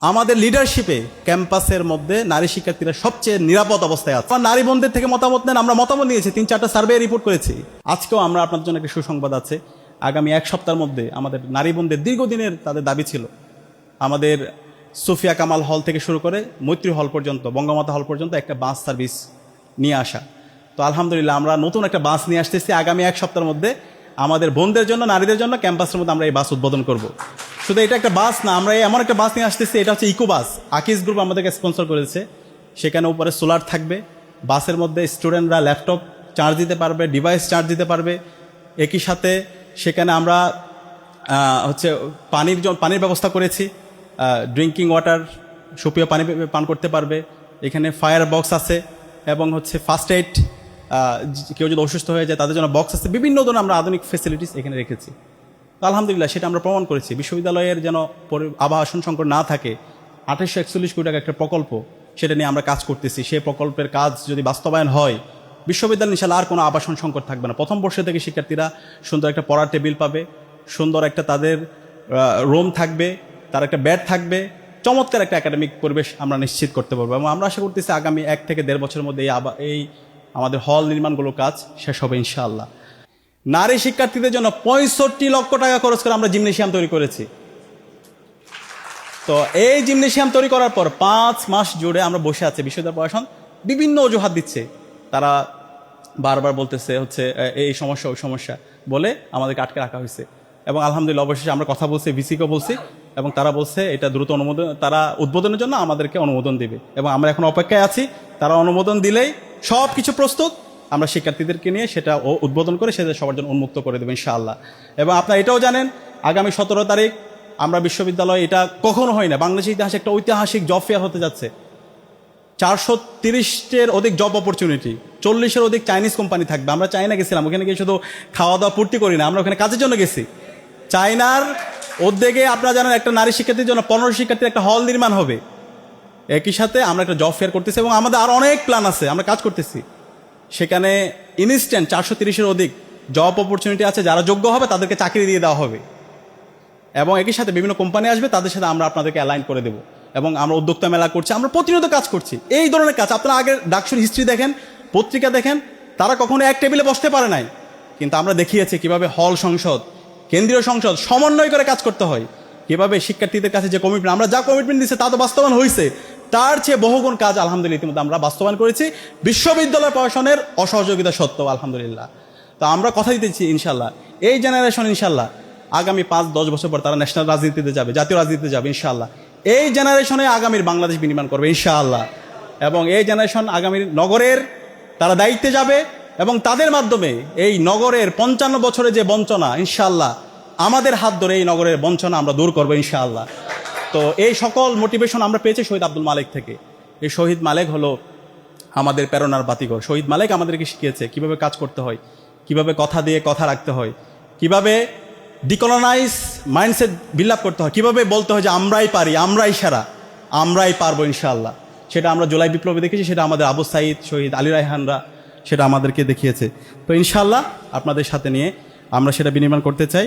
আমাদের লিডারশিপে ক্যাম্পাসের মধ্যে নারী শিক্ষার্থীরা সবচেয়ে নিরাপদ অবস্থায় আছে। নারী বোনদের থেকে মতামত নেন, আমরা মতামত নিয়েছি, 3-4টা সার্ভে রিপোর্ট করেছি। আজকেও আমরা আপনার জন্য একটা সুসংবাদ আছে, আগামী এক সপ্তাহের মধ্যে আমাদের নারী বোনদের দীর্ঘদিনের তাদের দাবি ছিল আমাদের সুফিয়া কামাল হল থেকে শুরু করে মৈত্রী হল পর্যন্ত, বঙ্গমাতা হল পর্যন্ত একটা বাস সার্ভিস নিয়ে আসা। তো আলহামদুলিল্লাহ আমরা নতুন একটা বাস নিয়ে আসতেছি। আগামী এক সপ্তাহের মধ্যে আমাদের বোনদের জন্য, নারীদের জন্য ক্যাম্পাসের মধ্যে আমরা এই বাস উদ্বোধন করব। শুধু এটা একটা বাস না, আমরা এমন একটা বাস নিয়ে আসতেছি, এটা হচ্ছে ইকো বাস। আকিস গ্রুপ আমাদেরকে স্পন্সর করেছে। সেখানে উপরে সোলার থাকবে, বাসের মধ্যে স্টুডেন্টরা ল্যাপটপ চার্জ দিতে পারবে, ডিভাইস চার্জ দিতে পারবে। একই সাথে সেখানে আমরা পানির ব্যবস্থা করেছি, ড্রিঙ্কিং ওয়াটার, সুপেয় পানি পান করতে পারবে। এখানে ফায়ার বক্স আছে এবং ফার্স্ট এইড, কেউ যদি অসুস্থ হয়ে যায় তাদের জন্য বক্স আছে। বিভিন্ন ধরনের আমরা আধুনিক ফেসিলিটিস এখানে রেখেছি। আলহামদুলিল্লাহ সেটা আমরা প্রমাণ করেছি। বিশ্ববিদ্যালয়ের যেন আবাসন সংকট না থাকে, 2841 কোটি টাকা একটা প্রকল্প, সেটা নিয়ে আমরা কাজ করতেছি। সেই প্রকল্পের কাজ যদি বাস্তবায়ন হয়, বিশ্ববিদ্যালয় ইনশাআল্লাহ আর কোনো আবাসন সংকট থাকবে না। প্রথম বর্ষ থেকে শিক্ষার্থীরা সুন্দর একটা পড়ার টেবিল পাবে, সুন্দর একটা তাদের রুম থাকবে, তার একটা বেড থাকবে, চমৎকার একটা একাডেমিক পরিবেশ আমরা নিশ্চিত করতে পারবো। এবং আমরা আশা করতেছি আগামী 1 থেকে 1.5 বছরের মধ্যে এই আমাদের হল নির্মাণগুলো কাজ শেষ হবে ইনশাআল্লাহ। নারী শিক্ষার্থীদের জন্য 65 লক্ষ টাকা খরচ করে আমরা জিমনেশিয়াম তৈরি করেছি। তো এই জিমনেশিয়াম তৈরি করার পর 5 মাস জুড়ে আমরা বসে আছি। বিশ্ববিদ্যালয় প্রশাসন বিভিন্ন অজুহাত দিচ্ছে, তারা বারবার বলতেছে এই সমস্যা ওই সমস্যা বলে আমাদেরকে আটকে রাখা হয়েছে। এবং আলহামদুলিল্লাহ অবশেষে আমরা কথা বলছি, ভিসিকেও বলছি, এবং তারা বলছে এটা দ্রুত অনুমোদন, তারা উদ্বোধনের জন্য আমাদেরকে অনুমোদন দিবে। এবং আমরা এখন অপেক্ষায় আছি, তারা অনুমোদন দিলেই সব কিছু প্রস্তুত, আমরা শিক্ষার্থীদেরকে নিয়ে সেটা উদ্বোধন করে সেটা সবার জন্য উন্মুক্ত করে দেবো ইনশাআল্লাহ। এবং আপনারা এটাও জানেন, আগামী 17 তারিখ আমরা বিশ্ববিদ্যালয়, এটা কখনো হয় না, বাংলাদেশের ইতিহাসে একটা ঐতিহাসিক জব ফেয়ার হতে যাচ্ছে। 430-এর অধিক জব অপরচুনিটি, 40-এর অধিক চাইনিজ কোম্পানি থাকবে। আমরা চায়না গেছিলাম, ওখানে গিয়ে শুধু খাওয়া দাওয়া পূর্তি করি না, আমরা ওখানে কাজের জন্য গেছি। চায়নার উদ্যোগে আপনারা জানেন একটা নারী শিক্ষার্থীর জন্য 15 শিক্ষার্থীর একটা হল নির্মাণ হবে। একই সাথে আমরা একটা জব ফেয়ার করতেছি এবং আমাদের আরও অনেক প্ল্যান আছে, আমরা কাজ করতেছি। সেখানে ইনস্ট্যান্ট 430-এর অধিক জব অপরচুনিটি আছে, যারা যোগ্য হবে তাদেরকে চাকরি দিয়ে দেওয়া হবে। এবং একই সাথে বিভিন্ন কোম্পানি আসবে, তাদের সাথে আমরা আপনাদেরকে অ্যালাইন করে দেবো। এবং আমরা উদ্যোক্তা মেলা করছি, আমরা প্রতিনিয়ত কাজ করছি এই ধরনের কাজ। আপনারা আগের ডাকসুর হিস্ট্রি দেখেন, পত্রিকা দেখেন, তারা কখনো এক টেবিলে বসতে পারে নাই, কিন্তু আমরা দেখিয়েছি কিভাবে হল সংসদ, কেন্দ্রীয় সংসদ সমন্বয় করে কাজ করতে হয়, কিভাবে শিক্ষার্থীদের কাছে যে কমিটমেন্ট, আমরা যা কমিটমেন্ট দিচ্ছি তা তো বাস্তবায়ন হয়েছে, তার চেয়ে বহুগুণ কাজ আলহামদুলিল্লাহ ইতিমধ্যে আমরা বাস্তবায়ন করেছি বিশ্ববিদ্যালয় প্রশাসনের অসহযোগিতা সত্ত্বেও আলহামদুলিল্লাহ। তো আমরা কথা দিতেছি ইনশাল্লাহ এই জেনারেশন ইনশাল্লাহ আগামী 5-10 বছর পর তারা ন্যাশনাল রাজনীতিতে যাবে, জাতীয় রাজনীতিতে যাবে ইনশাআল্লাহ। এই জেনারেশনে আগামীর বাংলাদেশ বিনির্মাণ করবে ইনশাআল্লাহ। এবং এই জেনারেশন আগামীর নগরের তারা দায়িত্বে যাবে, এবং তাদের মাধ্যমে এই নগরের 55 বছরে যে বঞ্চনা, ইনশাআল্লাহ আমাদের হাত ধরে এই নগরের বঞ্চনা আমরা দূর করবো ইনশাআল্লাহ। তো এই সকল মোটিভেশন আমরা পেয়েছি শহীদ আব্দুল মালেক থেকে। এই শহীদ মালেক হলো আমাদের প্রেরণার বাতিঘর। শহীদ মালেক আমাদেরকে শিখিয়েছে কিভাবে কাজ করতে হয়, কিভাবে কথা দিয়ে কথা রাখতে হয়, কিভাবে ডিকলোনাইজ মাইন্ডসেট বিল্ড আপ করতে হয়, কিভাবে বলতে হয় যে আমরাই পারি, আমরাই সেরা, আমরাই পারবো ইনশাআল্লাহ। সেটা আমরা জুলাই বিপ্লবে দেখেছি, সেটা আমাদের আবু সাইদ, শহীদ আলী রায়হানরা সেটা আমাদেরকে দেখিয়েছে। তো ইনশাআল্লাহ আপনাদের সাথে নিয়ে আমরা সেটা বিনির্মাণ করতে চাই।